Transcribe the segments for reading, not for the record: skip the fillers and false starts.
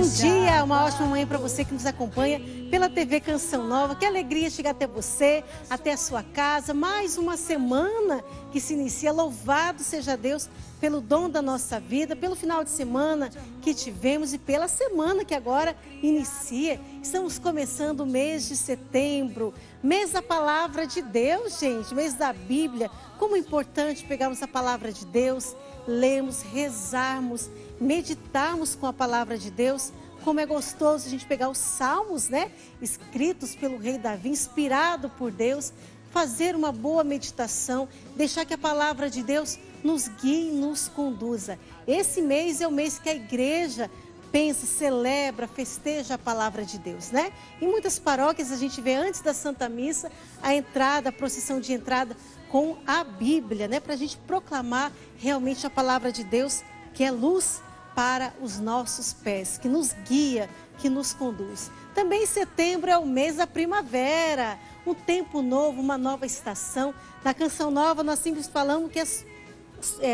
dia, uma ótima manhã para você que nos acompanha pela TV Canção Nova. Que alegria chegar até você, até a sua casa. Mais uma semana que se inicia. Louvado seja Deus pelo dom da nossa vida, pelo final de semana que tivemos e pela semana que agora inicia. Estamos começando o mês de setembro, mês da palavra de Deus, gente, mês da Bíblia. Como é importante pegarmos a palavra de Deus, lermos, rezarmos, meditarmos com a palavra de Deus. Como é gostoso a gente pegar os salmos, né? Escritos pelo rei Davi, inspirado por Deus, fazer uma boa meditação, deixar que a palavra de Deus nos guie e nos conduza. Esse mês é o mês que a igreja pensa, celebra, festeja a palavra de Deus, né? Em muitas paróquias a gente vê antes da Santa Missa a entrada, a procissão de entrada com a Bíblia, né? Para a gente proclamar realmente a palavra de Deus, que é luz para os nossos pés, que nos guia, que nos conduz. Também setembro é o mês da primavera, um tempo novo, uma nova estação. Na Canção Nova nós sempre falamos que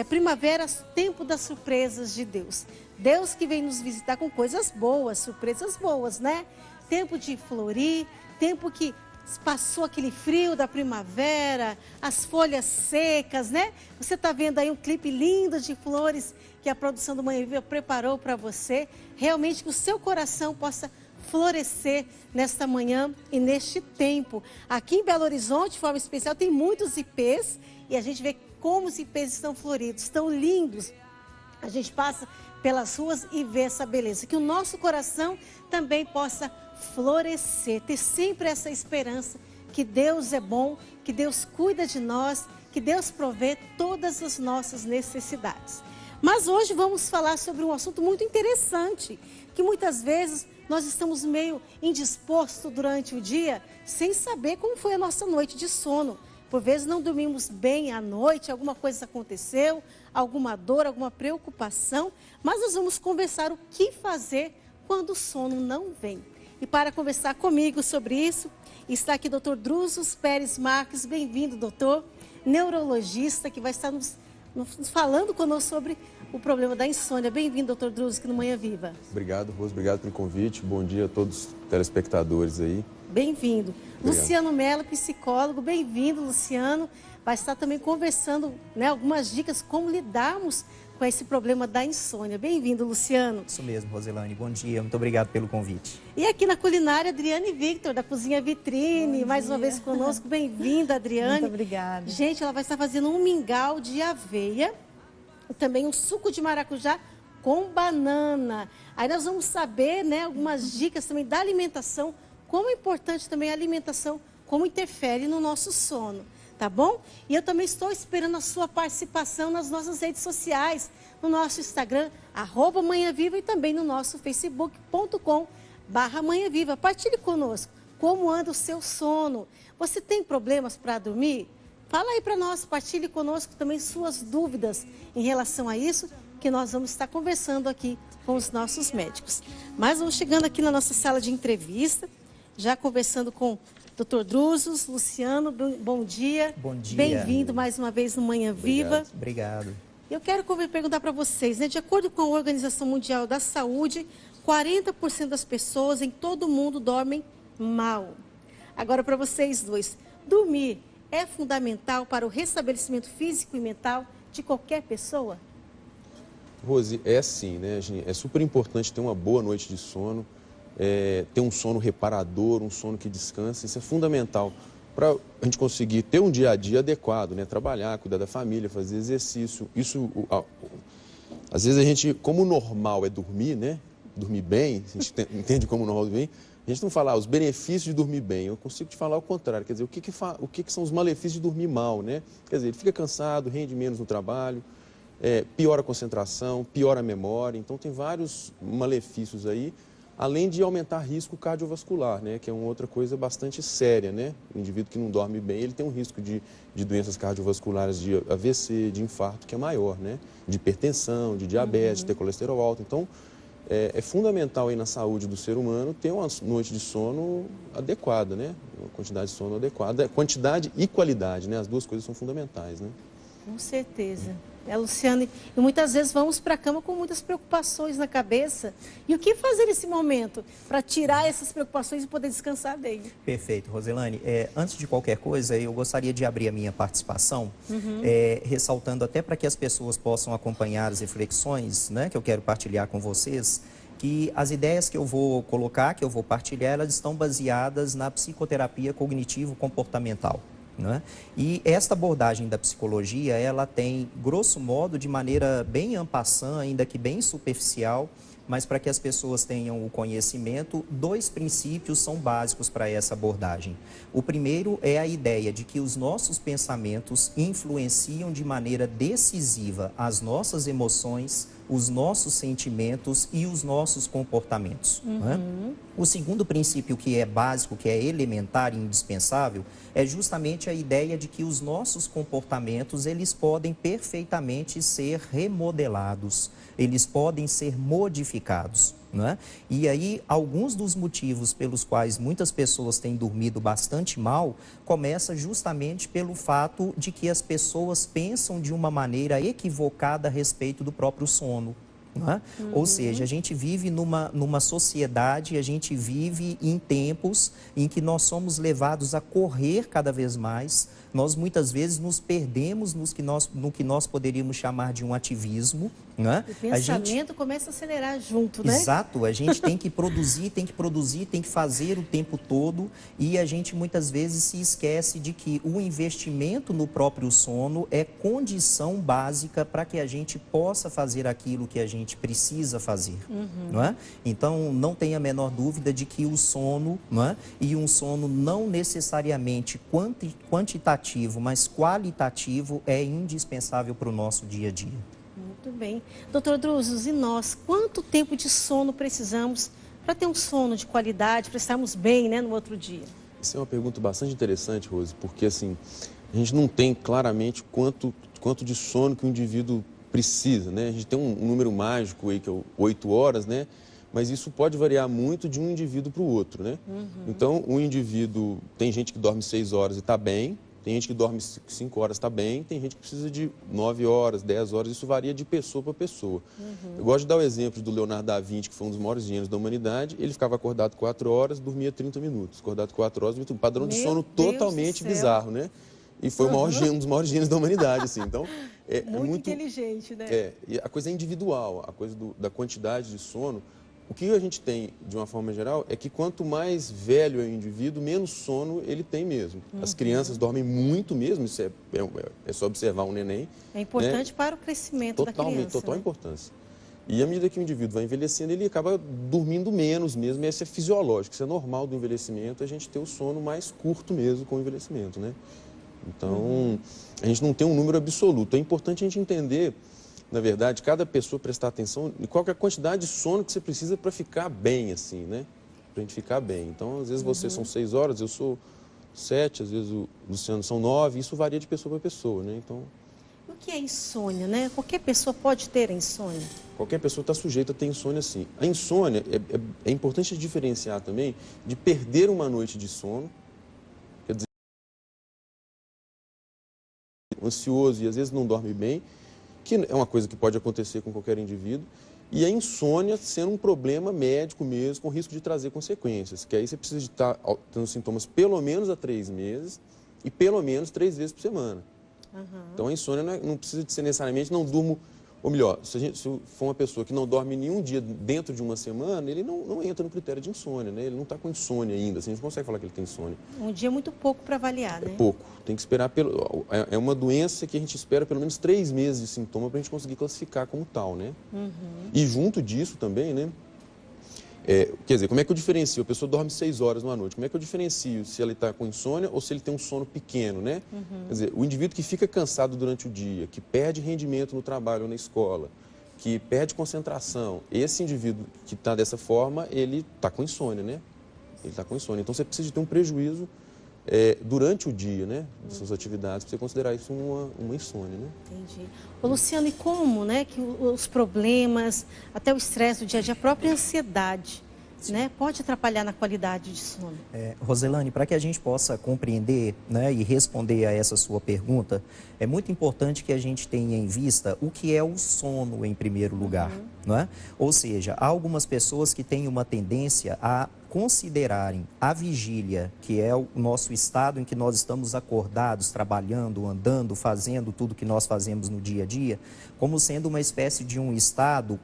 primavera, tempo das surpresas de Deus. Deus que vem nos visitar com coisas boas, surpresas boas, né? Tempo de florir, tempo que passou aquele frio da primavera, as folhas secas, né? Você está vendo aí um clipe lindo de flores que a produção do Manhã Viva preparou para você. Realmente que o seu coração possa florescer nesta manhã e neste tempo. Aqui em Belo Horizonte, de forma especial, tem muitos ipês e a gente vê como os ipês estão floridos, estão lindos. A gente passa pelas ruas e vê essa beleza. Que o nosso coração também possa florescer, ter sempre essa esperança que Deus é bom, que Deus cuida de nós, que Deus provê todas as nossas necessidades. Mas hoje vamos falar sobre um assunto muito interessante, que muitas vezes nós estamos meio indispostos durante o dia, sem saber como foi a nossa noite de sono. Por vezes não dormimos bem à noite, alguma coisa aconteceu, alguma dor, alguma preocupação, mas nós vamos conversar o que fazer quando o sono não vem. E para conversar comigo sobre isso, está aqui o Dr. Drusos Pérez Marques. Bem-vindo, doutor, neurologista, que vai estar nos falando conosco sobre o problema da insônia. Bem-vindo, Dr. Drusos, aqui no Manhã Viva. Obrigado, Rose, obrigado pelo convite. Bom dia a todos os telespectadores aí. Bem-vindo. Luciano Mello, psicólogo. Bem-vindo, Luciano. Vai estar também conversando, né, algumas dicas como lidarmos com esse problema da insônia. Bem-vindo, Luciano. Isso mesmo, Roselane. Bom dia, muito obrigado pelo convite. E aqui na culinária, Adriane Victor, da Cozinha Vitrine, mais uma vez conosco. Bem-vinda, Adriane. Muito obrigada. Gente, ela vai estar fazendo um mingau de aveia e também um suco de maracujá com banana. Aí nós vamos saber, né, algumas dicas também da alimentação, como é importante também a alimentação, como interfere no nosso sono. Tá bom? E eu também estou esperando a sua participação nas nossas redes sociais, no nosso Instagram, @manhãviva, e também no nosso facebook.com/manhãviva. Partilhe conosco como anda o seu sono. Você tem problemas para dormir? Fala aí para nós, partilhe conosco também suas dúvidas em relação a isso, que nós vamos estar conversando aqui com os nossos médicos. Mas vamos chegando aqui na nossa sala de entrevista, já conversando com Dr. Drusos. Luciano, bom dia. Bom dia. Bem-vindo mais uma vez no Manhã Viva. Obrigado. Eu quero perguntar para vocês, né? De acordo com a Organização Mundial da Saúde, 40% das pessoas em todo o mundo dormem mal. Agora, para vocês dois, dormir é fundamental para o restabelecimento físico e mental de qualquer pessoa? Rose, é sim, né? É super importante ter uma boa noite de sono, ter um sono reparador, um sono que descansa. Isso é fundamental para a gente conseguir ter um dia a dia adequado, né? Trabalhar, cuidar da família, fazer exercício. Às vezes a gente, como o normal é dormir, né? Dormir bem, a gente entende como normal dormir, a gente não fala os benefícios de dormir bem. Eu consigo te falar o contrário, quer dizer, o que são os malefícios de dormir mal, né? Quer dizer, ele fica cansado, rende menos no trabalho, piora a concentração, piora a memória. Então tem vários malefícios aí, além de aumentar risco cardiovascular, né, que é uma outra coisa bastante séria, né? O indivíduo que não dorme bem, ele tem um risco de doenças cardiovasculares, de AVC, de infarto, que é maior, né? De hipertensão, de diabetes, de ter colesterol alto. Então, é fundamental aí na saúde do ser humano ter uma noite de sono adequada, né? Uma quantidade de sono adequada, quantidade e qualidade, né? As duas coisas são fundamentais, né? Com certeza. Luciane? E muitas vezes vamos para a cama com muitas preocupações na cabeça. E o que fazer nesse momento para tirar essas preocupações e poder descansar bem? Perfeito, Roselane. Antes de qualquer coisa, eu gostaria de abrir a minha participação, ressaltando até para que as pessoas possam acompanhar as reflexões, né, que eu quero partilhar com vocês, que as ideias que eu vou colocar, que eu vou partilhar, elas estão baseadas na psicoterapia cognitivo-comportamental. Né? E esta abordagem da psicologia, ela tem, grosso modo, de maneira bem en passant, ainda que bem superficial, mas para que as pessoas tenham o conhecimento, 2 princípios são básicos para essa abordagem. O primeiro é a ideia de que os nossos pensamentos influenciam de maneira decisiva as nossas emoções, os nossos sentimentos e os nossos comportamentos. Né? O segundo princípio, que é básico, que é elementar e indispensável, é justamente a ideia de que os nossos comportamentos, eles podem perfeitamente ser remodelados, eles podem ser modificados. Né? E aí, alguns dos motivos pelos quais muitas pessoas têm dormido bastante mal, começa justamente pelo fato de que as pessoas pensam de uma maneira equivocada a respeito do próprio sono. Né? Ou seja, a gente vive numa sociedade, a gente vive em tempos em que nós somos levados a correr cada vez mais. Nós muitas vezes nos perdemos no que nós poderíamos chamar de um ativismo. Né? O pensamento começa a acelerar junto, né? Exato, a gente tem que produzir, tem que fazer o tempo todo, e a gente muitas vezes se esquece de que o investimento no próprio sono é condição básica para que a gente possa fazer aquilo que a gente precisa fazer. Não é? Então, não tenha a menor dúvida de que o sono, não é? E um sono não necessariamente quantitativo, mas qualitativo, é indispensável para o nosso dia a dia. Muito bem. Doutor Druzos, e nós, quanto tempo de sono precisamos para ter um sono de qualidade, para estarmos bem, né, no outro dia? Isso é uma pergunta bastante interessante, Rose, porque assim, a gente não tem claramente quanto de sono que o indivíduo precisa, né? A gente tem um número mágico aí, que é 8 horas, né? Mas isso pode variar muito de um indivíduo para o outro, né? Então, um indivíduo, tem gente que dorme 6 horas e está bem, tem gente que dorme 5 horas, está bem, tem gente que precisa de 9 horas, 10 horas, isso varia de pessoa para pessoa. Eu gosto de dar o exemplo do Leonardo da Vinci, que foi um dos maiores gênios da humanidade. Ele ficava acordado 4 horas, dormia 30 minutos. Acordado 4 horas, dormia 30 minutos. Padrão de sono totalmente bizarro, né? E foi um dos maiores gênios da humanidade, assim. Então, é muito inteligente, né? E a coisa é individual, a coisa da quantidade de sono. O que a gente tem, de uma forma geral, é que quanto mais velho é o indivíduo, menos sono ele tem mesmo. As crianças dormem muito mesmo, isso é só observar um neném. É importante, né, para o crescimento da criança. Total né? importância. E à medida que o indivíduo vai envelhecendo, ele acaba dormindo menos mesmo, e isso é fisiológico, isso é normal do envelhecimento, a gente ter o sono mais curto mesmo com o envelhecimento, né? Então, a gente não tem um número absoluto. É importante a gente entender, na verdade, cada pessoa prestar atenção em qual que é a quantidade de sono que você precisa para ficar bem, assim, né? Para a gente ficar bem. Então, às vezes vocês são 6 horas, eu sou 7, às vezes o Luciano são 9, isso varia de pessoa para pessoa, né? Então, o que é insônia, né? Qualquer pessoa pode ter a insônia? Qualquer pessoa está sujeita a ter insônia, sim. A insônia, é importante diferenciar também de perder uma noite de sono, quer dizer, ansioso e às vezes não dorme bem, que é uma coisa que pode acontecer com qualquer indivíduo, e a insônia sendo um problema médico mesmo, com risco de trazer consequências, que aí você precisa de estar tendo sintomas pelo menos há 3 meses e pelo menos 3 vezes por semana. Então a insônia não precisa de ser necessariamente não durmo, ou melhor, se for uma pessoa que não dorme nenhum dia dentro de uma semana, ele não entra no critério de insônia, né? Ele não está com insônia ainda, assim, a gente não consegue falar que ele tem insônia. Um dia é muito pouco para avaliar, né? É pouco, tem que esperar, é uma doença que a gente espera pelo menos 3 meses de sintoma para a gente conseguir classificar como tal, né? E junto disso também, né? Quer dizer, como é que eu diferencio? A pessoa dorme 6 horas numa noite. Como é que eu diferencio se ela está com insônia ou se ele tem um sono pequeno, né? Quer dizer, o indivíduo que fica cansado durante o dia, que perde rendimento no trabalho ou na escola, que perde concentração, esse indivíduo que está dessa forma, ele está com insônia, né? Ele está com insônia. Então, você precisa de ter um prejuízo durante o dia, né? Das suas atividades, para você considerar isso uma insônia, né? Entendi. Ô, Luciano, e como, né, que os problemas, até o estresse do dia a dia, a própria ansiedade, né, pode atrapalhar na qualidade de sono. Roselane, para que a gente possa compreender, né, e responder a essa sua pergunta, é muito importante que a gente tenha em vista o que é o sono em primeiro lugar. Não é? Ou seja, há algumas pessoas que têm uma tendência a considerarem a vigília, que é o nosso estado em que nós estamos acordados, trabalhando, andando, fazendo tudo que nós fazemos no dia a dia, como sendo uma espécie de um estado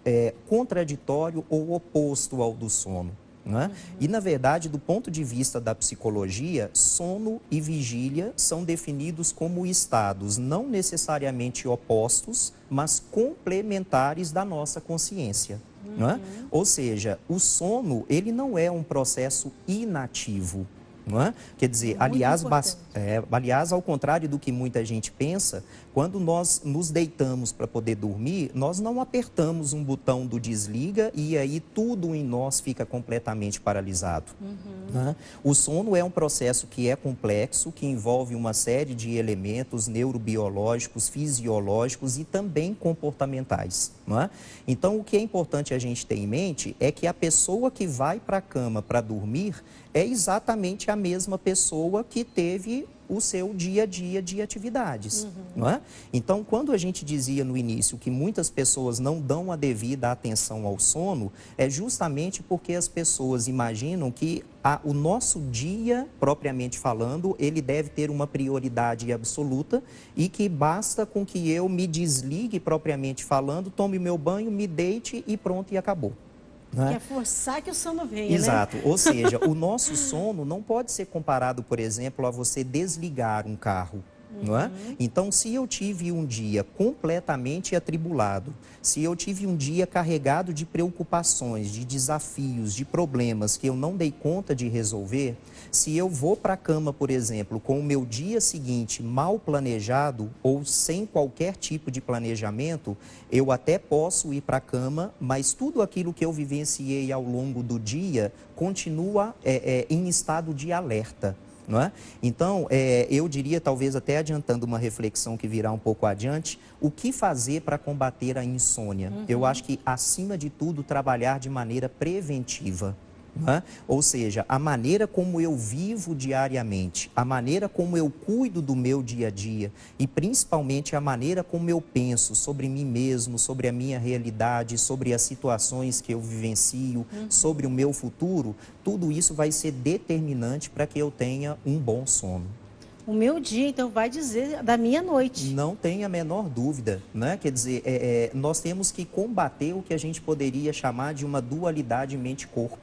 contraditório ou oposto ao do sono. Não é? E, na verdade, do ponto de vista da psicologia, sono e vigília são definidos como estados não necessariamente opostos, mas complementares da nossa consciência. Não é? Ou seja, o sono, ele não é um processo inativo. Não é? Quer dizer, aliás, ao contrário do que muita gente pensa, quando nós nos deitamos para poder dormir, nós não apertamos um botão do desliga e aí tudo em nós fica completamente paralisado. Não é? O sono é um processo que é complexo, que envolve uma série de elementos neurobiológicos, fisiológicos e também comportamentais. Não é? Então, o que é importante a gente ter em mente é que a pessoa que vai para a cama para dormir é exatamente a mesma pessoa que teve o seu dia a dia de atividades, não é? Então, quando a gente dizia no início que muitas pessoas não dão a devida atenção ao sono, é justamente porque as pessoas imaginam que o nosso dia, propriamente falando, ele deve ter uma prioridade absoluta e que basta com que eu me desligue, propriamente falando, tome meu banho, me deite e pronto, e acabou. Quer forçar que o sono venha, Exato. né? Ou seja, o nosso sono não pode ser comparado, por exemplo, a você desligar um carro. Não é? Então, se eu tive um dia completamente atribulado, se eu tive um dia carregado de preocupações, de desafios, de problemas que eu não dei conta de resolver, se eu vou para a cama, por exemplo, com o meu dia seguinte mal planejado ou sem qualquer tipo de planejamento, eu até posso ir para a cama, mas tudo aquilo que eu vivenciei ao longo do dia continua em estado de alerta. Não é? Então, eu diria, talvez até adiantando uma reflexão que virá um pouco adiante, o que fazer para combater a insônia? Eu acho que, acima de tudo, trabalhar de maneira preventiva. Não é? Ou seja, a maneira como eu vivo diariamente, a maneira como eu cuido do meu dia a dia e principalmente a maneira como eu penso sobre mim mesmo, sobre a minha realidade, sobre as situações que eu vivencio, sobre o meu futuro, tudo isso vai ser determinante para que eu tenha um bom sono. O meu dia, então, vai dizer da minha noite. Não tem a menor dúvida, né? Quer dizer, nós temos que combater o que a gente poderia chamar de uma dualidade mente-corpo.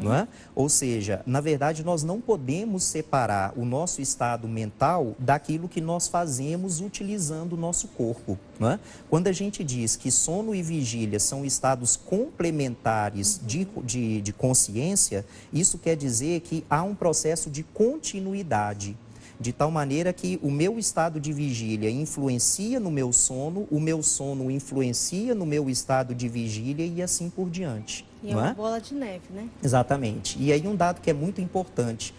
Não é? Ou seja, na verdade, nós não podemos separar o nosso estado mental daquilo que nós fazemos utilizando o nosso corpo. Não é? Quando a gente diz que sono e vigília são estados complementares de consciência, isso quer dizer que há um processo de continuidade. De tal maneira que o meu estado de vigília influencia no meu sono, o meu sono influencia no meu estado de vigília e assim por diante. E é uma bola de neve, né? Exatamente. E aí um dado que é muito importante,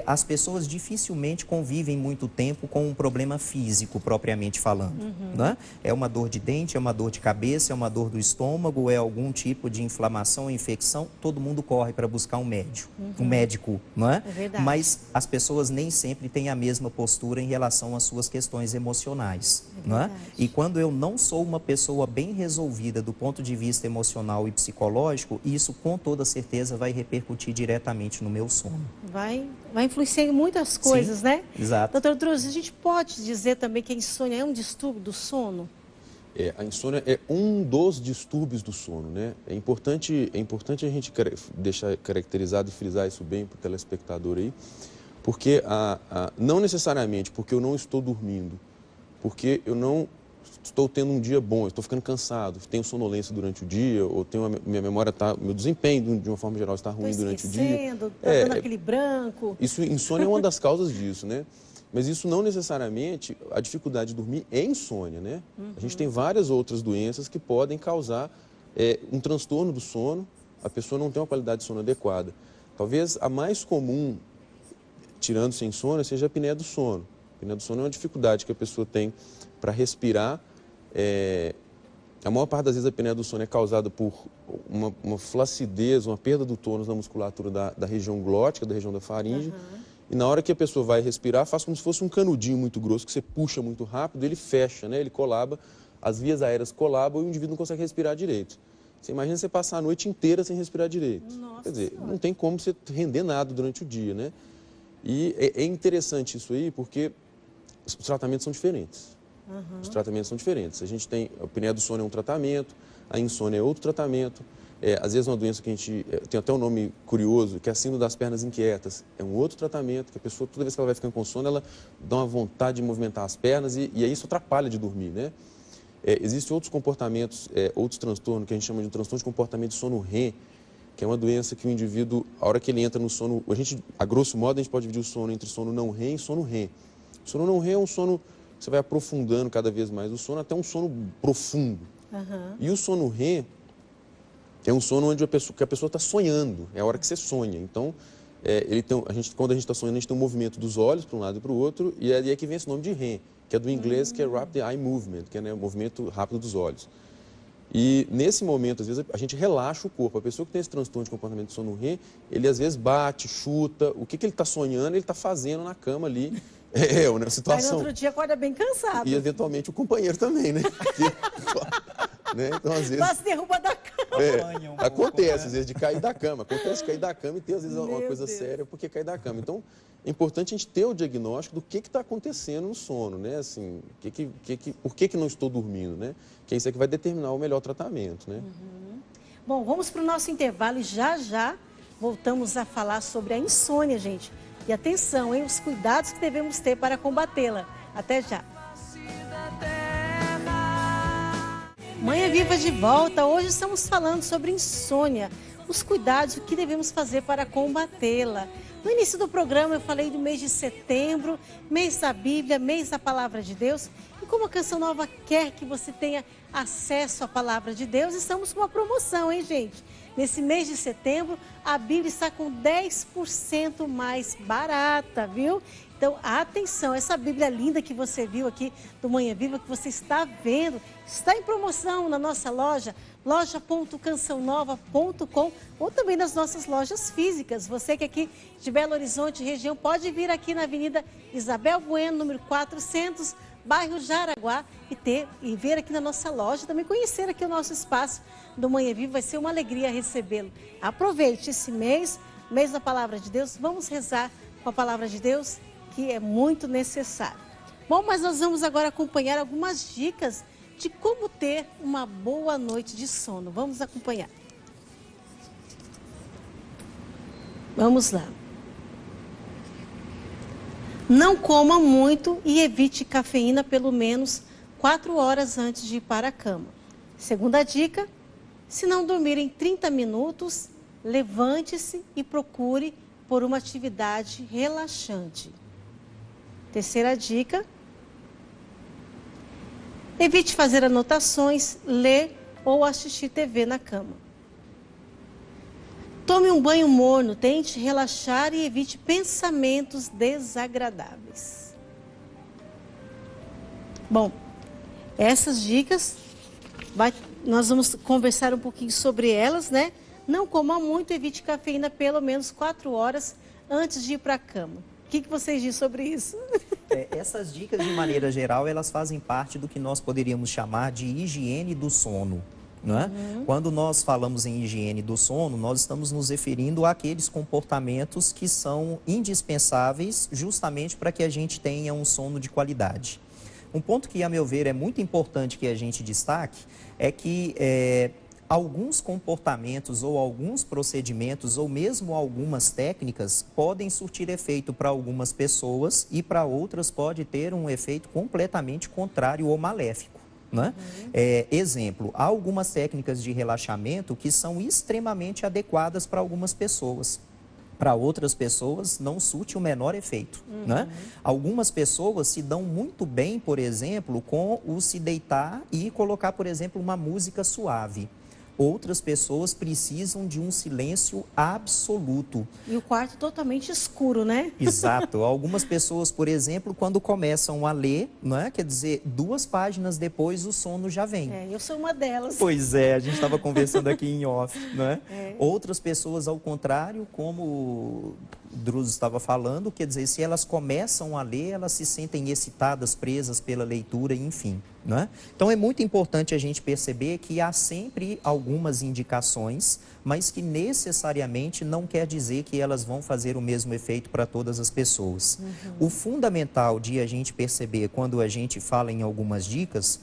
as pessoas dificilmente convivem muito tempo com um problema físico, propriamente falando. Né? É uma dor de dente, é uma dor de cabeça, é uma dor do estômago, é algum tipo de inflamação, infecção, todo mundo corre para buscar um médico, não é? É verdade. Mas as pessoas nem sempre têm a mesma postura em relação às suas questões emocionais. Não é? E quando eu não sou uma pessoa bem resolvida do ponto de vista emocional e psicológico, isso com toda certeza vai repercutir diretamente no meu sono. Vai influenciar em muitas coisas, né? Exato. Doutor Druzzi, a gente pode dizer também que a insônia é um distúrbio do sono? A insônia é um dos distúrbios do sono, né? É importante a gente deixar caracterizado e frisar isso bem para o telespectador aí, porque não necessariamente porque eu não estou dormindo, porque eu não estou tendo um dia bom, estou ficando cansado, tenho sonolência durante o dia, ou minha memória meu desempenho de uma forma geral está ruim durante o dia. Está dando aquele branco. Insônia é uma das causas disso, né? Mas isso não necessariamente, a dificuldade de dormir é insônia, né? A gente tem várias outras doenças que podem causar um transtorno do sono, a pessoa não tem uma qualidade de sono adequada. Talvez a mais comum, tirando-se a insônia, seja a apneia do sono. A apneia do sono é uma dificuldade que a pessoa tem para respirar. A maior parte das vezes a apneia do sono é causada por uma flacidez, uma perda do tônus na musculatura da região glótica, da região da faringe. E na hora que a pessoa vai respirar, faz como se fosse um canudinho muito grosso, que você puxa muito rápido, ele fecha, né? Ele colaba, as vias aéreas colabam e o indivíduo não consegue respirar direito. Você imagina você passar a noite inteira sem respirar direito. Nossa Quer dizer, Senhora. não tem como você render nada durante o dia, né? E é interessante isso aí, porque os tratamentos são diferentes. Os tratamentos são diferentes. A gente tem, a apneia do sono é um tratamento, a insônia é outro tratamento. Às vezes uma doença que a gente, tem até um nome curioso, que é a síndrome das pernas inquietas. É um outro tratamento, que a pessoa, toda vez que ela vai ficando com sono, ela dá uma vontade de movimentar as pernas e aí isso atrapalha de dormir, né? Existem outros comportamentos, outros transtornos, que a gente chama de transtorno de comportamento de sono REM, que é uma doença que o indivíduo, a hora que ele entra no sono, a grosso modo, a gente pode dividir o sono entre sono não REM e sono REM. O sono não REM é um sono que você vai aprofundando cada vez mais o sono, até um sono profundo. E o sono REM é um sono onde a pessoa está sonhando, é a hora que você sonha. Então, quando a gente está sonhando, a gente tem um movimento dos olhos para um lado e para o outro, e aí é que vem esse nome de REM, que é do inglês, que é Rapid Eye Movement, que é, né, o movimento rápido dos olhos. E nesse momento, às vezes, a gente relaxa o corpo. A pessoa que tem esse transtorno de comportamento de sono REM, ele às vezes bate, chuta, o que ele está sonhando, ele está fazendo na cama ali. Uma situação. Aí no outro dia acorda bem cansado. E eventualmente o companheiro também, né? Né? Então, às vezes... Quase derruba da cama. Acontece, às vezes, de cair da cama. Acontece de cair da cama e ter, às vezes, uma coisa séria porque cair da cama. Então, é importante a gente ter o diagnóstico do que está acontecendo no sono, né? Assim, por que não estou dormindo, né? Que é isso que vai determinar o melhor tratamento, né? Bom, vamos para o nosso intervalo e já voltamos a falar sobre a insônia, gente. E atenção, hein? Os cuidados que devemos ter para combatê-la. Até já. Manhã Viva de volta. Hoje estamos falando sobre insônia, os cuidados que devemos fazer para combatê-la. No início do programa eu falei do mês de setembro, mês da Bíblia, mês da Palavra de Deus. E como a Canção Nova quer que você tenha acesso à Palavra de Deus, estamos com uma promoção, hein, gente? Nesse mês de setembro, a Bíblia está com 10% mais barata, viu? Então, atenção, essa Bíblia linda que você viu aqui do Manhã Viva, que você está vendo, está em promoção na nossa loja, loja.cançãonova.com ou também nas nossas lojas físicas. Você que é aqui de Belo Horizonte, região, pode vir aqui na Avenida Isabel Bueno, número 400, bairro Jaraguá, e ver aqui na nossa loja, também conhecer aqui o nosso espaço do Manhã Viva. Vai ser uma alegria recebê-lo. Aproveite esse mês da Palavra de Deus, vamos rezar com a Palavra de Deus, que é muito necessário. Bom, mas nós vamos agora acompanhar algumas dicas de como ter uma boa noite de sono. Vamos acompanhar. Vamos lá. Não coma muito e evite cafeína pelo menos 4 horas antes de ir para a cama. Segunda dica, se não dormir em 30 minutos, levante-se e procure por uma atividade relaxante. Terceira dica, evite fazer anotações, ler ou assistir TV na cama. Tome um banho morno, tente relaxar e evite pensamentos desagradáveis. Bom, essas dicas, nós vamos conversar um pouquinho sobre elas, né? Não coma muito, evite cafeína pelo menos 4 horas antes de ir para a cama. O que vocês dizem sobre isso? Essas dicas, de maneira geral, elas fazem parte do que nós poderíamos chamar de higiene do sono. Né? Quando nós falamos em higiene do sono, nós estamos nos referindo àqueles comportamentos que são indispensáveis justamente para que a gente tenha um sono de qualidade. Um ponto que, a meu ver, é muito importante que a gente destaque é que alguns comportamentos ou alguns procedimentos ou mesmo algumas técnicas podem surtir efeito para algumas pessoas e para outras pode ter um efeito completamente contrário ou maléfico. Né? Exemplo, há algumas técnicas de relaxamento que são extremamente adequadas para algumas pessoas. Para outras pessoas não surte o menor efeito. Né? Algumas pessoas se dão muito bem, por exemplo, com o se deitar e colocar, por exemplo, uma música suave. Outras pessoas precisam de um silêncio absoluto. E o quarto totalmente escuro, né? Exato. Algumas pessoas, por exemplo, quando começam a ler, não é? Quer dizer, 2 páginas depois o sono já vem. Eu sou uma delas. Pois é, a gente estava conversando aqui em off, não é? É. Outras pessoas, ao contrário, como o Druso estava falando, quer dizer, se elas começam a ler, elas se sentem excitadas, presas pela leitura, enfim, não é? Então, é muito importante a gente perceber que há sempre algumas indicações, mas que necessariamente não quer dizer que elas vão fazer o mesmo efeito para todas as pessoas. O fundamental de a gente perceber quando a gente fala em algumas dicas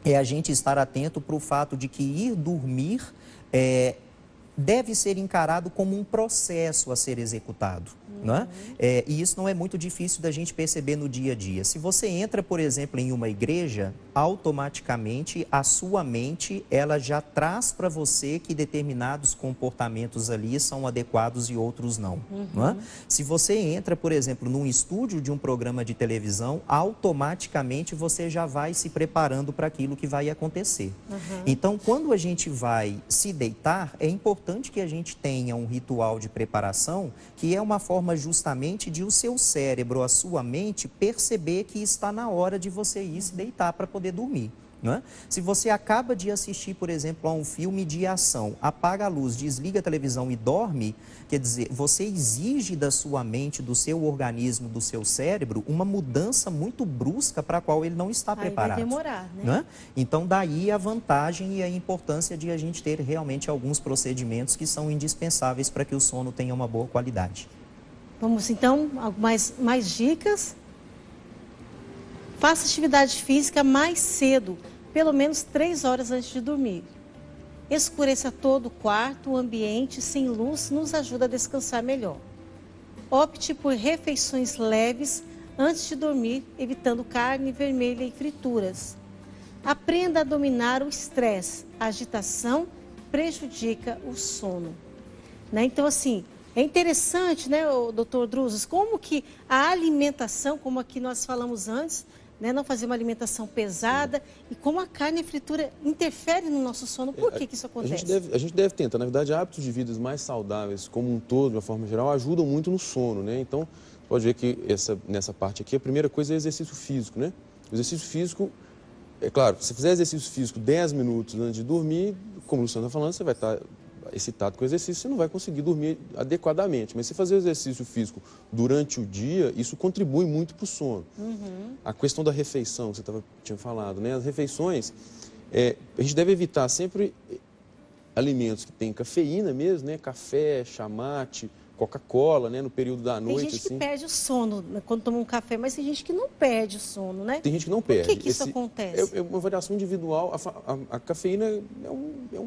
é a gente estar atento para o fato de que ir dormir deve ser encarado como um processo a ser executado. Não é? E isso não é muito difícil da gente perceber no dia a dia. Se você entra, por exemplo, em uma igreja, automaticamente a sua mente ela já traz para você que determinados comportamentos ali são adequados e outros não. Não é? Se você entra, por exemplo, num estúdio de um programa de televisão, automaticamente você já vai se preparando para aquilo que vai acontecer. Então, quando a gente vai se deitar, é importante que a gente tenha um ritual de preparação, que é uma forma justamente de o seu cérebro, a sua mente, perceber que está na hora de você ir se deitar para poder dormir. Não é? Se você acaba de assistir, por exemplo, a um filme de ação, apaga a luz, desliga a televisão e dorme, quer dizer, você exige da sua mente, do seu organismo, do seu cérebro, uma mudança muito brusca para a qual ele não está preparado. Vai demorar, né? Não é? Então, daí a vantagem e a importância de a gente ter realmente alguns procedimentos que são indispensáveis para que o sono tenha uma boa qualidade. Vamos então, mais dicas. Faça atividade física mais cedo, pelo menos 3 horas antes de dormir. Escureça todo o quarto, o ambiente sem luz nos ajuda a descansar melhor. Opte por refeições leves antes de dormir, evitando carne vermelha e frituras. Aprenda a dominar o estresse. A agitação prejudica o sono. Né? Então, assim, é interessante, né, doutor Druzos, como que a alimentação, como aqui nós falamos antes, né, não fazer uma alimentação pesada e como a carne e a fritura interferem no nosso sono. Por que isso acontece? A gente deve tentar. Na verdade, hábitos de vida mais saudáveis, como um todo, de uma forma geral, ajudam muito no sono, né? Então, pode ver que nessa parte aqui, a primeira coisa é exercício físico, né? O exercício físico, é claro, se você fizer exercício físico 10 minutos antes de dormir, como o Luciano está falando, você vai estar excitado com o exercício, você não vai conseguir dormir adequadamente. Mas se fazer o exercício físico durante o dia, isso contribui muito para o sono. A questão da refeição, que você tinha falado, né? As refeições, a gente deve evitar sempre alimentos que têm cafeína mesmo, né? Café, chamate, Coca-Cola, né? No período da noite. Tem gente que perde o sono quando toma um café, mas tem gente que não perde o sono, né? Tem gente que não perde. Por que isso acontece? É uma variação individual. A cafeína é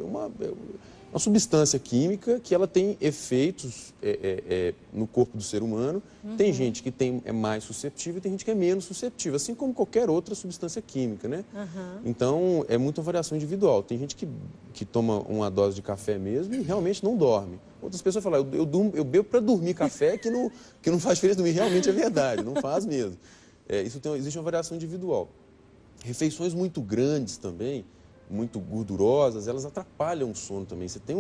uma substância química que ela tem efeitos no corpo do ser humano. Tem gente que é mais susceptível e tem gente que é menos susceptível, assim como qualquer outra substância química, né? Então, é muita variação individual. Tem gente que toma uma dose de café mesmo e realmente não dorme. Outras pessoas falam, eu bebo para dormir café que não faz diferença dormir. Realmente é verdade, não faz mesmo. Existe uma variação individual. Refeições muito grandes também, muito gordurosas, elas atrapalham o sono também. Você tem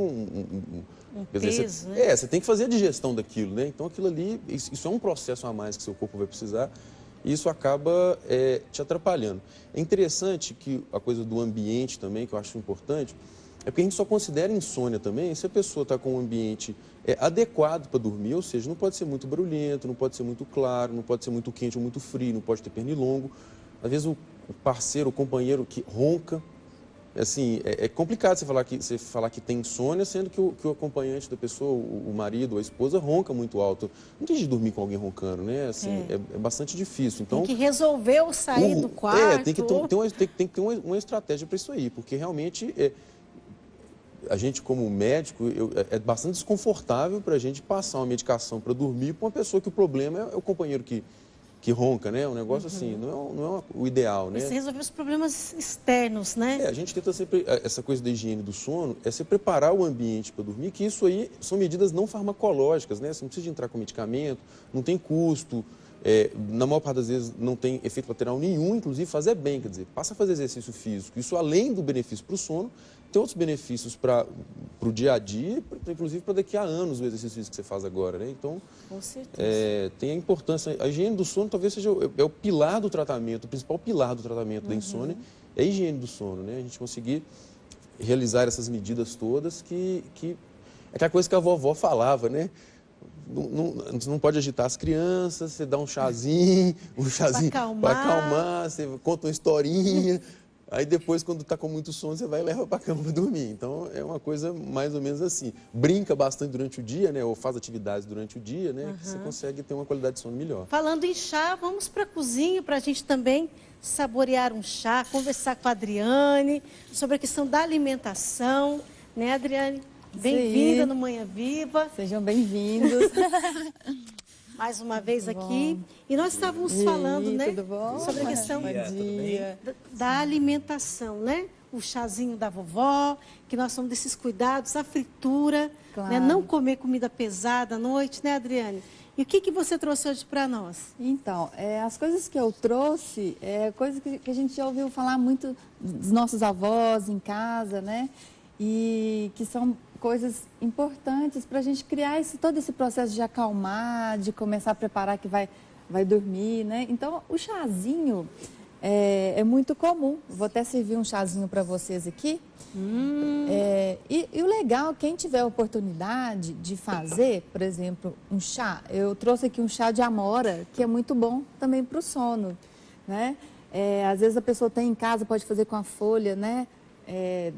peso, né? Você tem que fazer a digestão daquilo, né? Então, aquilo ali, isso é um processo a mais que seu corpo vai precisar e isso acaba te atrapalhando. É interessante que a coisa do ambiente também, que eu acho importante, é porque a gente só considera insônia também se a pessoa está com um ambiente adequado para dormir, ou seja, não pode ser muito barulhento, não pode ser muito claro, não pode ser muito quente ou muito frio, não pode ter pernilongo. Às vezes o parceiro, o companheiro que ronca, assim, é complicado você falar que tem insônia, sendo que o acompanhante da pessoa, o marido ou a esposa, ronca muito alto. Não tem de dormir com alguém roncando, né? Assim, é bastante difícil. Então, tem que resolver ou sair do quarto. Tem que ter uma estratégia para isso aí, porque realmente a gente, como médico, é bastante desconfortável para a gente passar uma medicação para dormir para uma pessoa que o problema é o companheiro que ronca, né? Um negócio assim, não é o ideal, né? Você resolver os problemas externos, né? A gente tenta sempre, essa coisa da higiene do sono, se preparar o ambiente para dormir, que isso aí são medidas não farmacológicas, né? Você não precisa de entrar com medicamento, não tem custo, na maior parte das vezes não tem efeito lateral nenhum, inclusive fazer bem, quer dizer, passa a fazer exercício físico. Isso, além do benefício para o sono, ter outros benefícios para o dia a dia, inclusive para daqui a anos o exercício físico que você faz agora, né? Então, Com certeza. tem a importância. A higiene do sono talvez seja o pilar do tratamento, o principal pilar do tratamento da insônia é a higiene do sono, né? A gente conseguir realizar essas medidas todas que é aquela coisa que a vovó falava, né? Não pode agitar as crianças, você dá um chazinho para acalmar, você conta uma historinha, aí depois, quando está com muito sono, você vai e leva para a cama para dormir. Então, é uma coisa mais ou menos assim. Brinca bastante durante o dia, né? Ou faz atividades durante o dia, né? Que você consegue ter uma qualidade de sono melhor. Falando em chá, vamos para a cozinha para a gente também saborear um chá, conversar com a Adriane sobre a questão da alimentação, né, Adriane? Bem-vinda no Manhã Viva. Sejam bem-vindos. Mais uma vez aqui. E nós estávamos falando, né, tudo bom? sobre a questão dia. da alimentação, né? O chazinho da vovó, que nós somos desses cuidados, a fritura, Claro. né? Não comer comida pesada à noite, né, Adriane? E o que você trouxe hoje para nós? Então, as coisas que eu trouxe, coisas que a gente já ouviu falar muito dos nossos avós em casa, né? E que são coisas importantes para a gente criar todo esse processo de acalmar, de começar a preparar que vai dormir, né? Então, o chazinho é muito comum. Vou até servir um chazinho para vocês aqui. E o legal, quem tiver a oportunidade de fazer, por exemplo, um chá, eu trouxe aqui um chá de amora, que é muito bom também para o sono, né? Às vezes a pessoa tem em casa, pode fazer com a folha, né?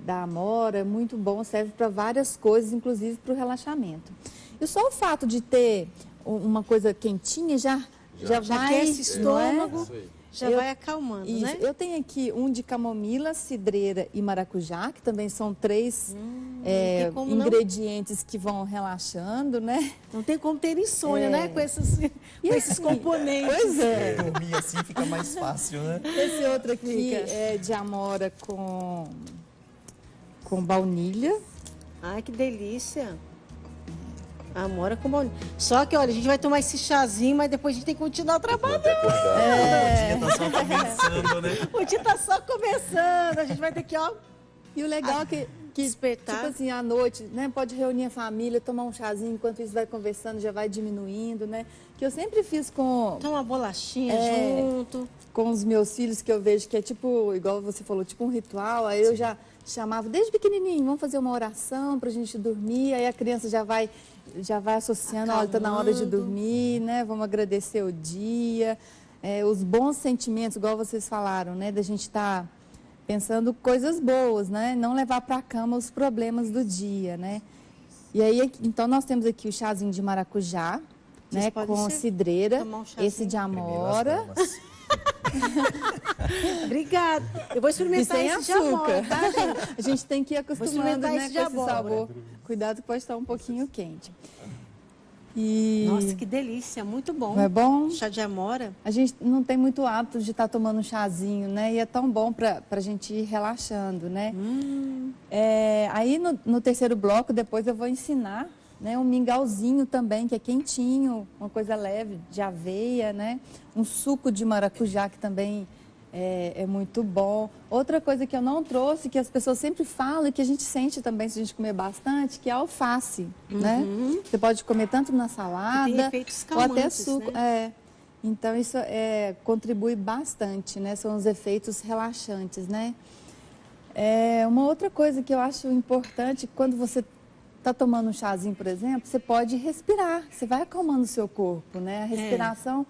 Da amora, é muito bom, serve para várias coisas, inclusive para o relaxamento. E só o fato de ter uma coisa quentinha já vai... aquece o estômago, Isso aí. já vai acalmando, Isso. né? Eu tenho aqui um de camomila, cidreira e maracujá, que também são três ingredientes que vão relaxando, né? Não tem como ter insônia, né? Com esses componentes. Pois é. Dormir assim fica mais fácil, né? Esse outro aqui Fica. é de amora com baunilha. Ai, que delícia. Amora com baunilha. Só que, olha, a gente vai tomar esse chazinho, mas depois a gente tem que continuar trabalhando. O dia tá só começando, né? O dia tá só começando. A gente vai ter que, ó... E o legal é que despertar. tipo assim, à noite, né? Pode reunir a família, tomar um chazinho, enquanto isso vai conversando, já vai diminuindo, né? Que eu sempre fiz com Toma uma bolachinha junto. os meus filhos, que eu vejo que é tipo, igual você falou, tipo um ritual. Aí eu já chamava desde pequenininho, vamos fazer uma oração pra gente dormir. Aí a criança já vai associando, olha, tá na hora de dormir, né? Vamos agradecer o dia. Os bons sentimentos, igual vocês falaram, né? Da gente estar pensando coisas boas, né? Não levar para a cama os problemas do dia, né? E aí, então, nós temos aqui o chazinho de maracujá, né? Com cidreira, tomar um chazinho. esse de amora. Obrigada. Eu vou E experimentar sem esse de açúcar. amora, tá, gente? A gente tem que ir acostumando, experimentar né, esse com de esse abóbora. sabor. Cuidado que pode estar um pouquinho quente. E... Nossa, que delícia. Muito bom. Não é bom? Chá de amora. A gente não tem muito hábito de estar tomando um chazinho, né? E é tão bom para a gente ir relaxando, né? Aí no terceiro bloco, depois eu vou ensinar, né, um mingauzinho também, que é quentinho, uma coisa leve, de aveia, né? Um suco de maracujá, que também é muito bom. Outra coisa que eu não trouxe, que as pessoas sempre falam e que a gente sente também se a gente comer bastante, que é a alface, né? Você pode comer tanto na salada, Tem efeitos ou até calmantes, suco. né? Então, isso contribui bastante, né? São os efeitos relaxantes, né? Uma outra coisa que eu acho importante, quando você está tomando um chazinho, por exemplo, você pode respirar, você vai acalmando o seu corpo, né? A respiração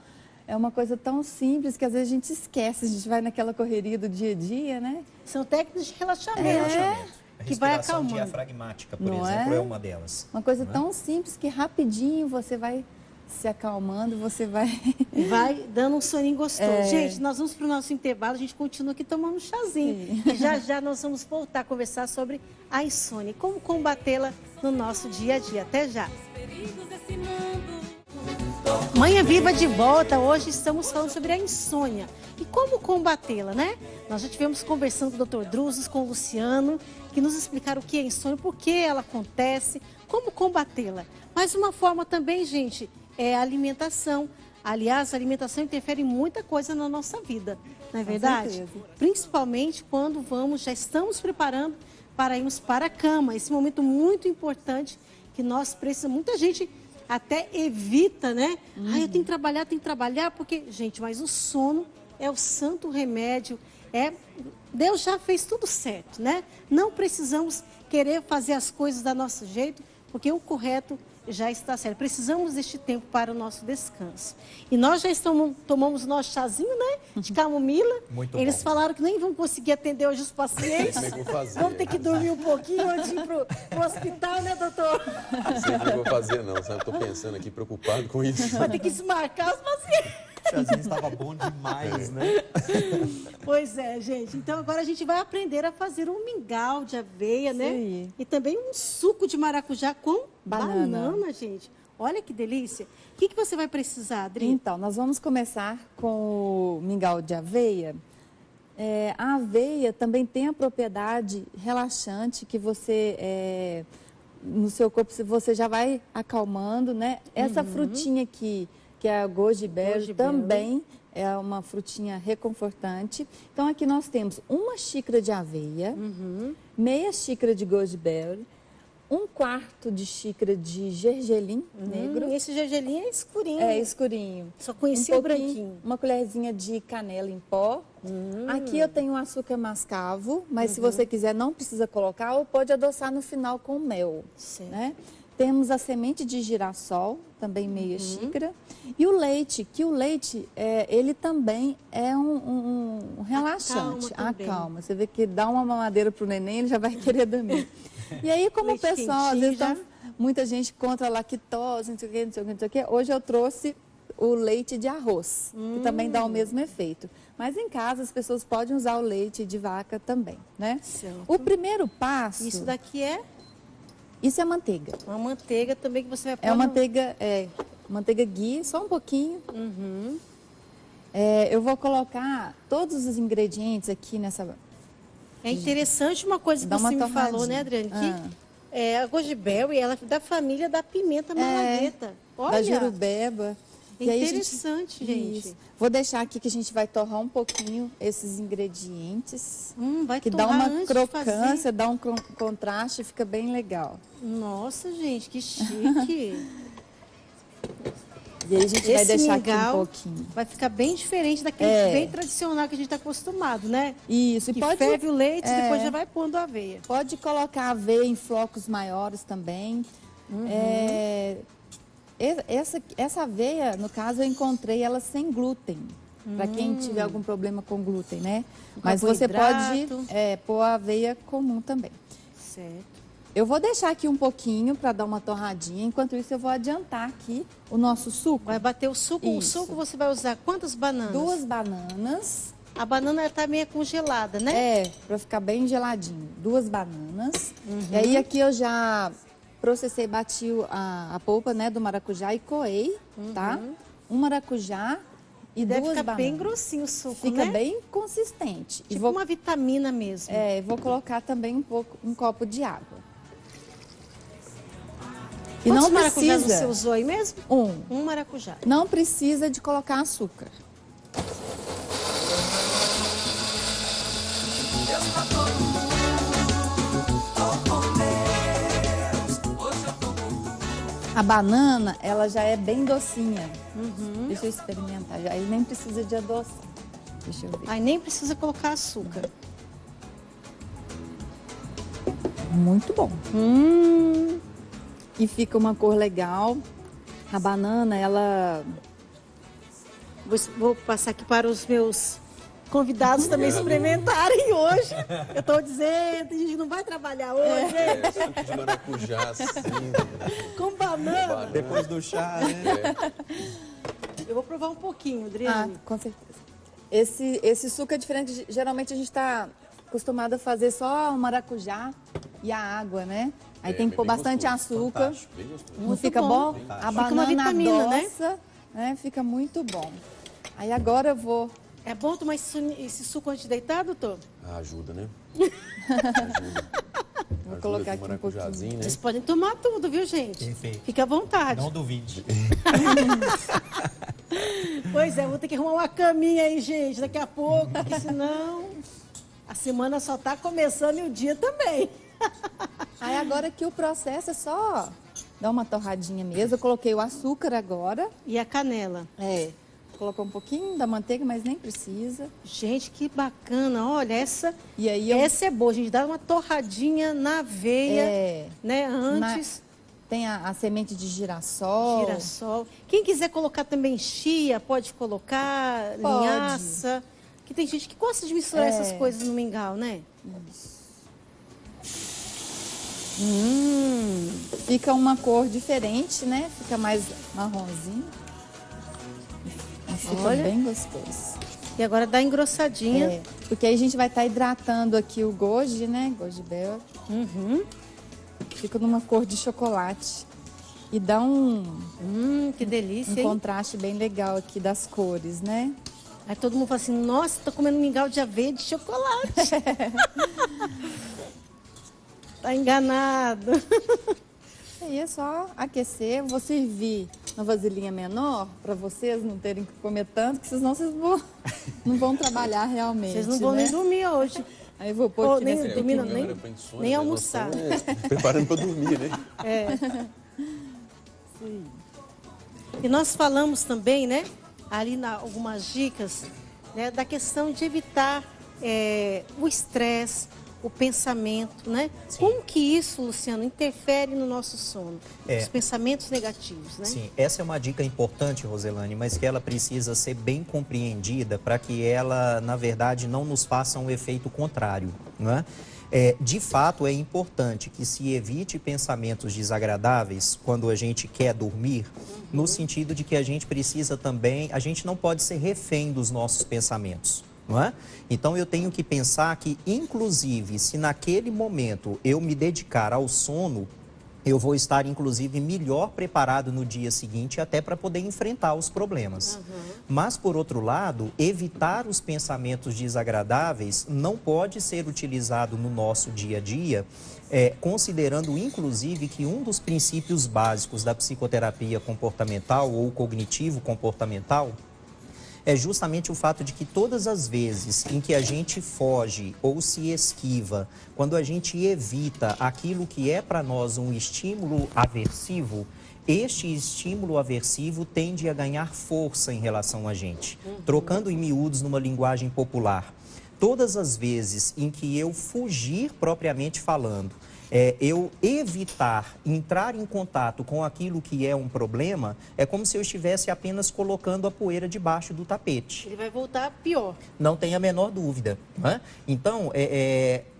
é uma coisa tão simples que às vezes a gente esquece, a gente vai naquela correria do dia a dia, né? São técnicas de relaxamento. A Que vai respiração acalmando. diafragmática, por Não exemplo, é? é uma delas. Uma coisa Não é? tão simples que rapidinho você vai se acalmando, você vai... Vai dando um soninho gostoso. Gente, nós vamos para o nosso intervalo, a gente continua aqui tomando um chazinho. E já nós vamos voltar a conversar sobre a insônia e como combatê-la no nosso dia a dia. Até já. Manhã Viva de volta. Hoje estamos falando sobre a insônia e como combatê-la, né? Nós já tivemos conversando com o Dr. Druzos, com o Luciano, que nos explicaram o que é insônia, por que ela acontece, como combatê-la. Mas uma forma também, gente, é a alimentação. Aliás, a alimentação interfere em muita coisa na nossa vida, não é verdade? certeza. Principalmente quando já estamos preparando para irmos para a cama. Esse momento muito importante que nós precisamos. Muita gente até evita, né? Eu tenho que trabalhar, porque, gente, mas o sono é o santo remédio. Deus já fez tudo certo, né? Não precisamos querer fazer as coisas do nosso jeito, porque o correto já está certo. Precisamos deste tempo para o nosso descanso. E nós já tomamos o nosso chazinho, né? De camomila. Muito Eles bom. falaram que nem vão conseguir atender hoje os pacientes. Como é que eu vou fazer? Vamos ter que dormir um pouquinho antes de ir pro hospital, né, doutor? Não sei o que eu vou fazer, não, sabe? Estou pensando aqui, preocupado com isso. Vai ter que desmarcar os pacientes. O chazinho estava bom demais, né? Pois é, gente. Então agora a gente vai aprender a fazer um mingau de aveia, né? Sim. E também um suco de maracujá com Banana. banana, gente. Olha que delícia. O que você vai precisar, Adri? Então, nós vamos começar com o mingau de aveia. A aveia também tem a propriedade relaxante que você, no seu corpo, você já vai acalmando, né? Essa frutinha aqui, que é a goji berry, também é uma frutinha reconfortante. Então, aqui nós temos 1 xícara de aveia, meia xícara de goji berry, 1/4 de xícara de gergelim negro. Esse gergelim é escurinho. É escurinho. Só conhecia o pouquinho, branquinho. Uma colherzinha de canela em pó. Aqui eu tenho açúcar mascavo, mas se você quiser não precisa colocar ou pode adoçar no final com mel. Certo. Né? Temos a semente de girassol, também meia xícara. E o leite, que o leite, ele também é um relaxante. Acalma também. Acalma. Você vê que dá uma mamadeira pro neném, ele já vai querer dormir. E aí, como Leite o pessoal, às vezes, quentinho muita gente contra a lactose, não sei o que, não sei o que, não sei o que. Hoje eu trouxe o leite de arroz, que também dá o mesmo efeito. Mas em casa as pessoas podem usar o leite de vaca também, né? Certo. O primeiro passo... Isso daqui é Isso é manteiga. uma manteiga também que você vai pôr É manteiga ghee, só um pouquinho. Eu vou colocar todos os ingredientes aqui nessa... É interessante uma coisa que Dá uma você me falou, torradinha. né, Adriane? Que a goji berry, ela é da família da pimenta malagueta. Da Olha, jurubeba. E aí a interessante, gente. Isso. Vou deixar aqui que a gente vai torrar um pouquinho esses ingredientes. Vai Que dá torrar uma antes de crocância, fazer. dá um contraste, fica bem legal. Nossa, gente, que chique. E aí a gente vai Esse deixar aqui um mingau pouquinho. vai ficar bem diferente daquele bem tradicional que a gente está acostumado, né? Isso, e Que pode, ferve o leite e depois já vai pondo a aveia. pode colocar aveia em flocos maiores também. Essa aveia, no caso, eu encontrei ela sem glúten. Para quem tiver algum problema com glúten, né? Mas você pode pôr a aveia comum também. Certo. Eu vou deixar aqui um pouquinho para dar uma torradinha. Enquanto isso, eu vou adiantar aqui o nosso suco. Vai bater o suco. O Isso. suco você vai usar quantas bananas? 2 bananas. A banana está meio congelada, né? Para ficar bem geladinho. 2 bananas. E aí aqui eu já processei, bati a polpa, né, do maracujá e coei, tá? Um maracujá e Deve 2 ficar bananas. bem grossinho o suco, Fica né? bem consistente. E Tipo uma vitamina mesmo. vou colocar também um copo de água. E Quantos não maracujás precisa. você usou aí mesmo? Um maracujá. Não precisa de colocar açúcar. A banana, ela já é bem docinha. Deixa eu experimentar. Aí nem precisa de adoçar. Deixa eu ver. Aí nem precisa colocar açúcar. Muito bom. E fica uma cor legal. A banana, ela... Vou passar aqui para os meus convidados também experimentarem hoje. Eu estou dizendo, a gente não vai trabalhar hoje, gente. Suco de maracujá, assim. Com banana. Depois do chá, né? Eu vou provar um pouquinho, Adriane. com certeza. Esse suco é diferente. Geralmente a gente está acostumado a fazer só o maracujá e a água, né? Aí tem que pôr bem bastante gostoso, açúcar. fantástico, bem gostoso. Não fica bom. bom? A Fica uma banana vitamina, né? adoça, né? Fica muito bom. Aí agora eu vou... É bom tomar esse suco antes de deitar, doutor? Ajuda, né? Vou colocar aqui um maracujazinho, né? Vocês podem tomar tudo, viu, gente? Perfeito. Fica à vontade. Não duvide. Pois é, vou ter que arrumar uma caminha aí, gente, daqui a pouco, porque senão a semana só está começando e o dia também. Aí agora que o processo é só dar uma torradinha mesmo. Eu coloquei o açúcar agora. E a canela. Colocou um pouquinho da manteiga, mas nem precisa. Gente, que bacana. Olha, essa é boa. A gente dá uma torradinha na aveia, né? Antes. Tem a semente de girassol. Quem quiser colocar também chia, pode colocar, linhaça. Que tem gente que gosta de misturar essas coisas no mingau, né? Isso. Fica uma cor diferente, né? Fica mais marronzinho. Fica bem gostoso. E agora dá engrossadinha. Porque aí a gente vai estar hidratando aqui o goji, né? Goji berry. Fica numa cor de chocolate. E dá que delícia, um contraste bem legal aqui das cores, né? Aí todo mundo fala assim, nossa, tô comendo mingau de aveia de chocolate. Tá enganado. Aí é só aquecer. Vou servir na vasilhinha menor para vocês não terem que comer tanto, porque senão vocês não vão trabalhar realmente. Vocês não vão nem dormir hoje. Aí eu vou pôr aqui nem dormir, nem almoçar. Preparando para dormir, né? Sim. E nós falamos também, né? Ali algumas dicas, né, da questão de evitar o estresse, o pensamento, né? Sim. Como que isso, Luciano, interfere no nosso sono? Os pensamentos negativos, né? Sim, essa é uma dica importante, Roselane, mas que ela precisa ser bem compreendida para que ela, na verdade, não nos faça um efeito contrário, não é? De fato, é importante que se evite pensamentos desagradáveis quando a gente quer dormir, no sentido de que a gente precisa também, a gente não pode ser refém dos nossos pensamentos, não é? Então, eu tenho que pensar que, inclusive, se naquele momento eu me dedicar ao sono, eu vou estar, inclusive, melhor preparado no dia seguinte até para poder enfrentar os problemas. Mas, por outro lado, evitar os pensamentos desagradáveis não pode ser utilizado no nosso dia a dia, considerando, inclusive, que um dos princípios básicos da psicoterapia comportamental ou cognitivo-comportamental é justamente o fato de que todas as vezes em que a gente foge ou se esquiva, quando a gente evita aquilo que é para nós um estímulo aversivo, este estímulo aversivo tende a ganhar força em relação a gente. Trocando em miúdos numa linguagem popular, todas as vezes em que eu fugir propriamente falando, eu evitar entrar em contato com aquilo que é um problema, é como se eu estivesse apenas colocando a poeira debaixo do tapete. Ele vai voltar pior. Não tem a menor dúvida, né? Então,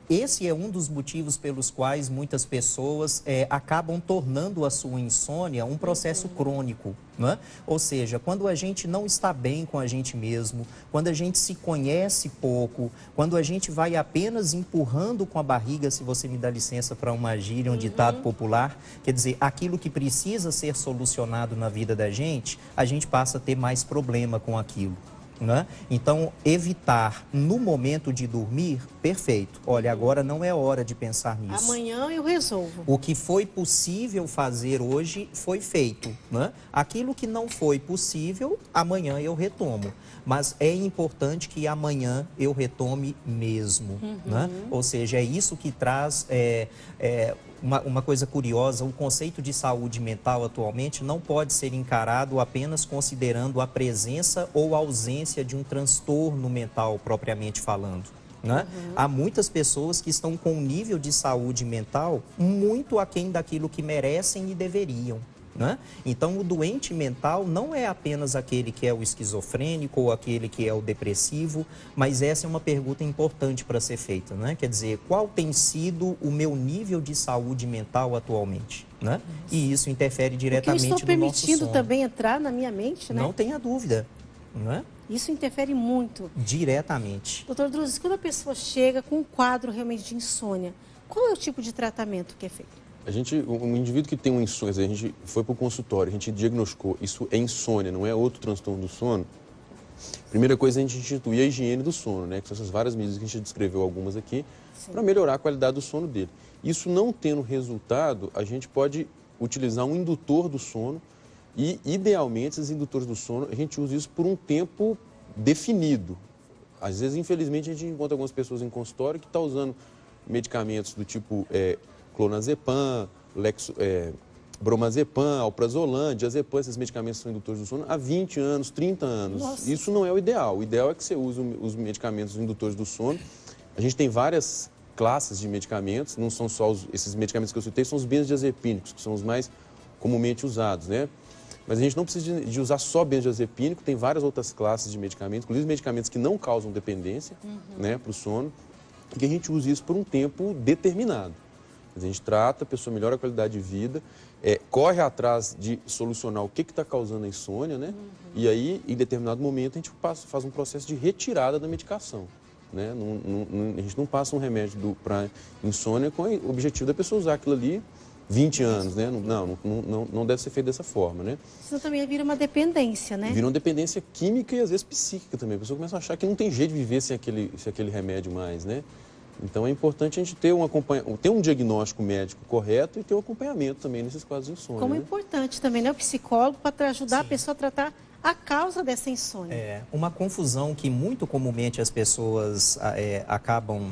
esse é um dos motivos pelos quais muitas pessoas acabam tornando a sua insônia um processo crônico, né? Ou seja, quando a gente não está bem com a gente mesmo, quando a gente se conhece pouco, quando a gente vai apenas empurrando com a barriga, se você me dá licença para uma gíria, um ditado popular, quer dizer, aquilo que precisa ser solucionado na vida da gente, a gente passa a ter mais problema com aquilo. Né? Então, evitar no momento de dormir, perfeito. Olha, agora não é hora de pensar nisso. Amanhã eu resolvo. O que foi possível fazer hoje foi feito, né? Aquilo que não foi possível, amanhã eu retomo. Mas é importante que amanhã eu retome mesmo, né? Ou seja, é isso que traz... Uma coisa curiosa, o conceito de saúde mental atualmente não pode ser encarado apenas considerando a presença ou ausência de um transtorno mental propriamente falando. Né? Há muitas pessoas que estão com um nível de saúde mental muito aquém daquilo que merecem e deveriam. Né? Então, o doente mental não é apenas aquele que é o esquizofrênico ou aquele que é o depressivo, mas essa é uma pergunta importante para ser feita, né? Quer dizer, qual tem sido o meu nível de saúde mental atualmente? Né? E isso interfere diretamente no nosso sono. Porque eu estou permitindo também entrar na minha mente, né? Não tenha dúvida, não é? Isso interfere muito. Diretamente. Doutor Druzzi, quando a pessoa chega com um quadro realmente de insônia, qual é o tipo de tratamento que é feito? Um indivíduo que tem uma insônia, a gente foi para o consultório, a gente diagnosticou, isso é insônia, não é outro transtorno do sono. Primeira coisa, a gente institui a higiene do sono, né? Que são essas várias medidas que a gente descreveu algumas aqui, para melhorar a qualidade do sono dele. Isso não tendo resultado, a gente pode utilizar um indutor do sono e, idealmente, esses indutores do sono, a gente usa isso por um tempo definido. Às vezes, infelizmente, a gente encontra algumas pessoas em consultório que estão usando medicamentos do tipo clonazepam, bromazepam, alprazolam, diazepam, esses medicamentos são indutores do sono há 20 anos, 30 anos. Nossa. Isso não é o ideal. O ideal é que você use os medicamentos indutores do sono. A gente tem várias classes de medicamentos, não são só esses medicamentos que eu citei, são os benzodiazepínicos, que são os mais comumente usados, né? Mas a gente não precisa de usar só benzodiazepínico, tem várias outras classes de medicamentos, inclusive medicamentos que não causam dependência, né, para o sono, e que a gente use isso por um tempo determinado. A gente trata, a pessoa melhora a qualidade de vida, corre atrás de solucionar o que está causando a insônia, né? E aí, em determinado momento, a gente faz um processo de retirada da medicação. Né? A gente não passa um remédio para insônia com o objetivo da pessoa usar aquilo ali 20 anos, né? Não deve ser feito dessa forma, né? Isso também vira uma dependência, né? Vira uma dependência química e às vezes psíquica também. A pessoa começa a achar que não tem jeito de viver sem aquele remédio mais, né? Então é importante a gente ter um diagnóstico médico correto e ter um acompanhamento também nesses quadros de insônia. Como é né? importante também, né? O psicólogo para ajudar a pessoa a tratar a causa dessa insônia. Uma confusão que muito comumente as pessoas acabam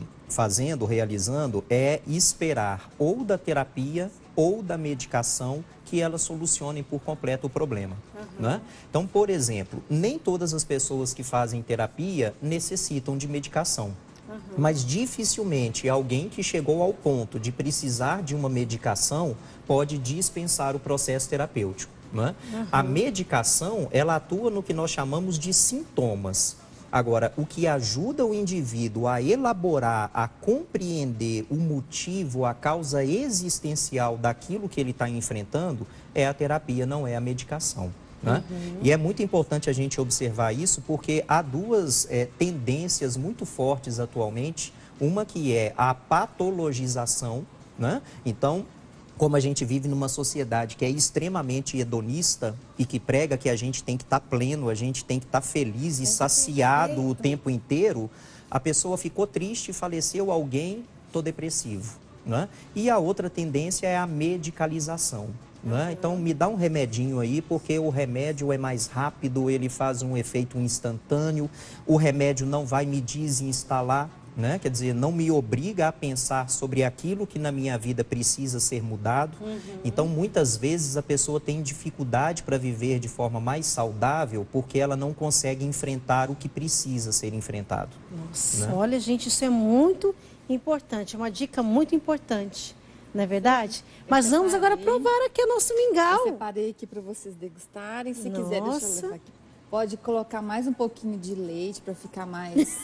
realizando, é esperar ou da terapia ou da medicação que elas solucionem por completo o problema. Né? Então, por exemplo, nem todas as pessoas que fazem terapia necessitam de medicação. Mas dificilmente alguém que chegou ao ponto de precisar de uma medicação pode dispensar o processo terapêutico. Né? A medicação, ela atua no que nós chamamos de sintomas. Agora, o que ajuda o indivíduo a elaborar, a compreender o motivo, a causa existencial daquilo que ele está enfrentando é a terapia, não é a medicação. Né? E é muito importante a gente observar isso porque há duas tendências muito fortes atualmente. Uma que é a patologização, né? Então, como a gente vive numa sociedade que é extremamente hedonista e que prega que a gente tem que estar pleno, a gente tem que estar feliz e saciado o tempo inteiro, a pessoa ficou triste, faleceu alguém, estou depressivo. Né? E a outra tendência é a medicalização. Né? Então, me dá um remedinho aí, porque o remédio é mais rápido, ele faz um efeito instantâneo, o remédio não vai me desinstalar. Né? Quer dizer, não me obriga a pensar sobre aquilo que na minha vida precisa ser mudado. Então, muitas vezes a pessoa tem dificuldade para viver de forma mais saudável porque ela não consegue enfrentar o que precisa ser enfrentado. Nossa, né? Olha, gente, isso é muito importante, é uma dica muito importante, não é verdade? Mas vamos agora provar aqui o nosso mingau. Eu separei aqui para vocês degustarem. Se quiser, deixa eu levar aqui. Pode colocar mais um pouquinho de leite para ficar mais...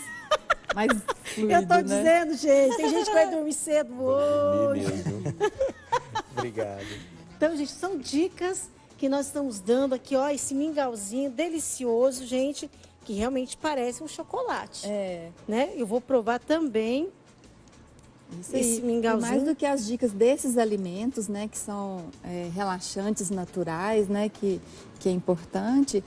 mais fluido, Eu tô né? dizendo, gente, tem gente que vai dormir cedo hoje. Obrigado. Então, gente, são dicas que nós estamos dando aqui, ó, esse mingauzinho delicioso, gente, que realmente parece um chocolate. Né? Eu vou provar também esse mingauzinho. E mais do que as dicas desses alimentos, né, que são relaxantes naturais, né, que é importante,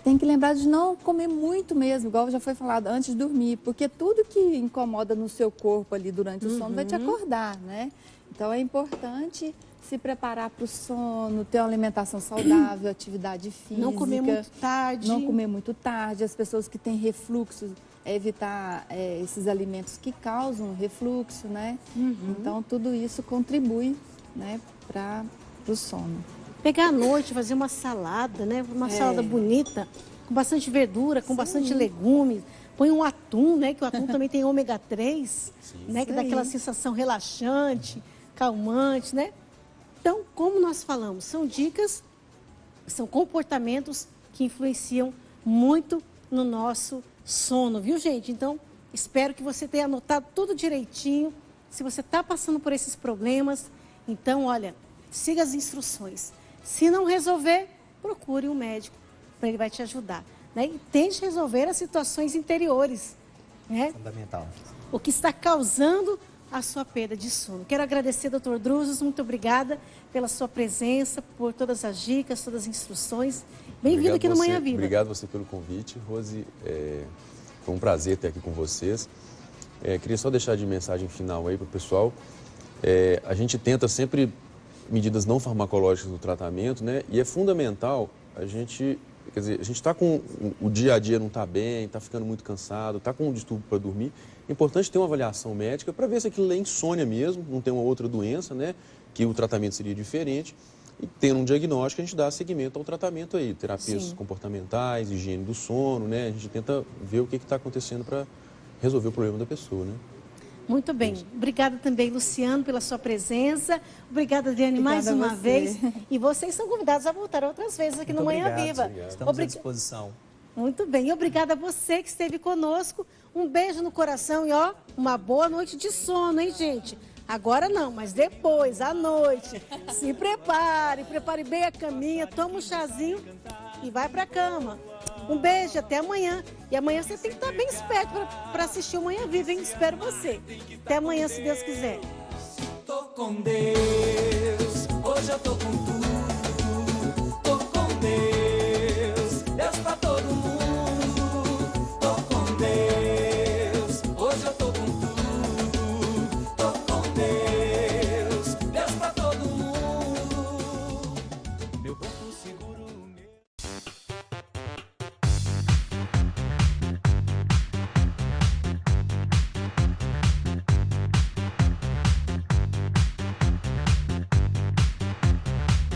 tem que lembrar de não comer muito mesmo, igual já foi falado, antes de dormir, porque tudo que incomoda no seu corpo ali durante o sono vai te acordar, né? Então é importante se preparar para o sono, ter uma alimentação saudável, atividade física. Não comer muito tarde. Não comer muito tarde. As pessoas que têm refluxo, evitar esses alimentos que causam refluxo, né? Então, tudo isso contribui, né, para o sono. Pegar à noite, fazer uma salada, né? Uma salada bonita, com bastante verdura, com bastante legumes. Põe um atum, né? Que o atum também tem ômega 3, né? Que dá aquela sensação relaxante, calmante, né? Então, como nós falamos, são dicas, são comportamentos que influenciam muito no nosso sono, viu, gente? Então, espero que você tenha anotado tudo direitinho. Se você está passando por esses problemas, então, olha, siga as instruções. Se não resolver, procure um médico, para ele vai te ajudar. Né? E tente resolver as situações interiores, né? Fundamental. O que está causando a sua perda de sono. Quero agradecer, doutor Druzos, muito obrigada pela sua presença, por todas as dicas, todas as instruções. Bem-vindo aqui no Manhã Vida. Obrigado você pelo convite, Rose. Foi um prazer estar aqui com vocês. Queria só deixar de mensagem final aí para o pessoal. A gente tenta sempre medidas não farmacológicas no tratamento, né? E é fundamental a gente Quer dizer, a gente está com o dia a dia não está bem, está ficando muito cansado, está com um distúrbio para dormir. É importante ter uma avaliação médica para ver se aquilo é insônia mesmo, não tem uma outra doença, né? Que o tratamento seria diferente. E tendo um diagnóstico, a gente dá seguimento ao tratamento aí, terapias comportamentais, higiene do sono, né? A gente tenta ver o que está acontecendo para resolver o problema da pessoa, né? Muito bem. Obrigada também, Luciano, pela sua presença. Obrigada, Adriane, mais Obrigada a uma você. vez. E vocês são convidados a voltar outras vezes aqui no Manhã Viva. Estamos à disposição. Muito bem. E obrigada a você que esteve conosco. Um beijo no coração e, ó, uma boa noite de sono, hein, gente? Agora não, mas depois, à noite, se prepare bem a caminha, toma um chazinho e vai pra cama. Um beijo, até amanhã. E amanhã você tem que estar bem esperto para assistir o Manhã Viva, hein? Espero você. Até amanhã, se Deus quiser. Tô com Deus, hoje eu tô com tudo. Tô com Deus, Deus pra todo mundo. Tô com Deus, hoje eu tô com tudo. Tô com Deus, Deus pra todo mundo. Meu porto seguro.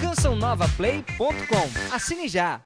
CançãoNovaPlay.com. Assine já!